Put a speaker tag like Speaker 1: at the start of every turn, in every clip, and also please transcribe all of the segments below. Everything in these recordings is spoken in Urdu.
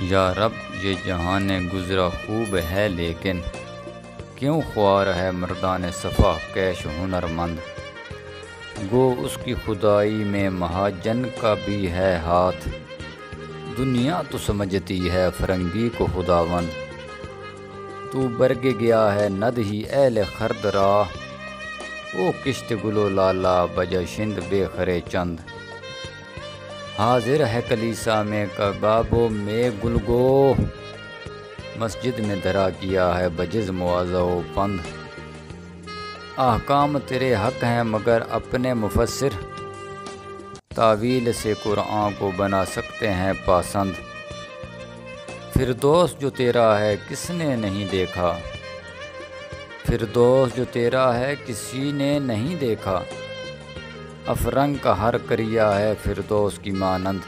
Speaker 1: یا رب یہ جہان گزرا خوب ہے لیکن کیوں خوار ہے مردان صفا کیش ہنر مند۔ گو اس کی خدائی میں مہاجن کا بھی ہے ہاتھ، دنیا تو سمجھتی ہے فرنگی کو خداوند۔ تو برگ گیا ہے ند ہی اہل خرد راہ، او کشت گلو لالا بجشند بے خرے چند۔ حاضر ہے کلیسا میں کبابوں میں گلگو، مسجد میں دھرا کیا ہے بجز مواضع و پند۔ احکام تیرے حق ہیں مگر اپنے مفسر، تاویل سے قرآن کو بنا سکتے ہیں پاسند۔ فردوس جو تیرا ہے کس نے نہیں دیکھا، فردوس جو تیرا ہے کسی نے نہیں دیکھا۔ افرنگ کا ہر کریا ہے فردوس کی مانند،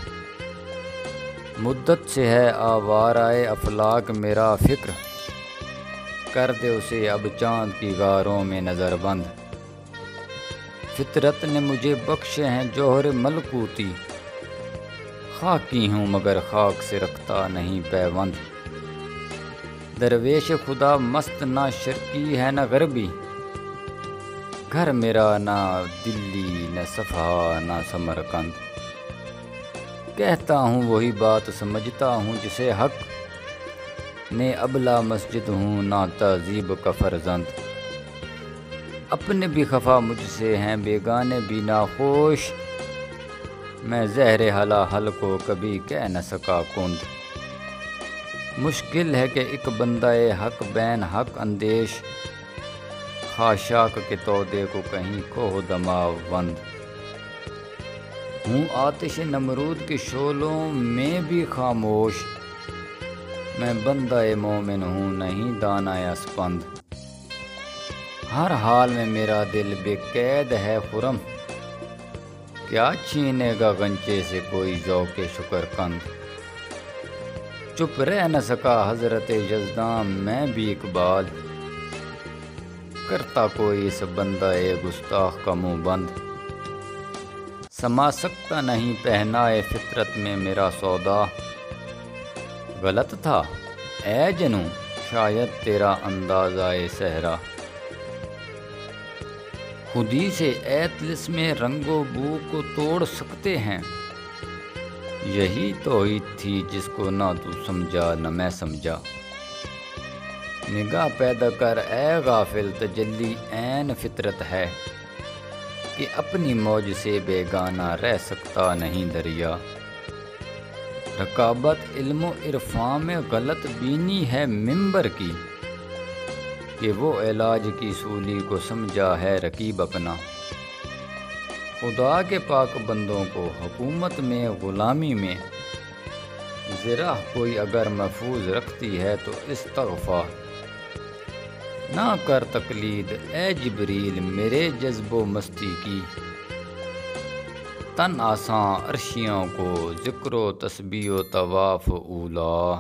Speaker 1: مدت سے ہے آوارۂ افلاک میرا فکر، کر دے اسے اب چاند کی غاروں میں نظر بند۔ فطرت نے مجھے بخشے ہیں جوہر ملکوتی، خاکی ہوں مگر خاک سے رکھتا نہیں پیوند۔ درویش خدا مست نہ شرقی ہے نہ غربی، گھر میرا نہ دلی نہ صفا نہ سمرقند۔ کہتا ہوں وہی بات سمجھتا ہوں جسے حق، نے ابلا مسجد ہوں نہ تہذیب کا فرزند۔ اپنے بھی خفا مجھ سے ہیں بیگانے بھی ناخوش، میں زہر ہلاہل کو کبھی کہہ نہ سکا کند۔ مشکل ہے کہ ایک بندہ حق بین حق اندیش، خاشاک کے تودے کو کہیں کوہ دماوند۔ ہوں آتش نمرود کے شعلوں میں بھی خاموش، میں بندہ مومن ہوں نہیں دانہ اسپند۔ ہر حال میں میرا دل بے قید ہے خرم، کیا چھینے گا غنچے سے کوئی ذوق شکر قند۔ چپ رہ نہ سکا حضرت یزداں میں بھی اقبال، کرتا کوئی اس بندہ گستاخ کا منہ بند۔ سما سکتا نہیں پہنائے فطرت میں میرا سودا، غلط تھا اے جنوں شاید تیرا اندازہ صحرا۔ خودی سے اے طلسم رنگ و بو کو توڑ سکتے ہیں، یہی توحید تھی جس کو نہ تو سمجھا نہ میں سمجھا۔ نگاہ پیدا کر اے غافل تجلی عین فطرت ہے، کہ اپنی موج سے بیگانہ رہ سکتا نہیں دریا۔ رکابت علم و عرفان میں غلط بینی ہے ممبر کی، کہ وہ علاج کی سولی کو سمجھا ہے رقیب اپنا۔ خدا کے پاک بندوں کو حکومت میں غلامی میں، ذرا کوئی اگر محفوظ رکھتی ہے تو استغفار۔ نہ کر تقلید اے جبریل میرے جذب و مستی کی، تن آساں عرشیوں کو ذکر و تسبیح و طواف اولیٰ۔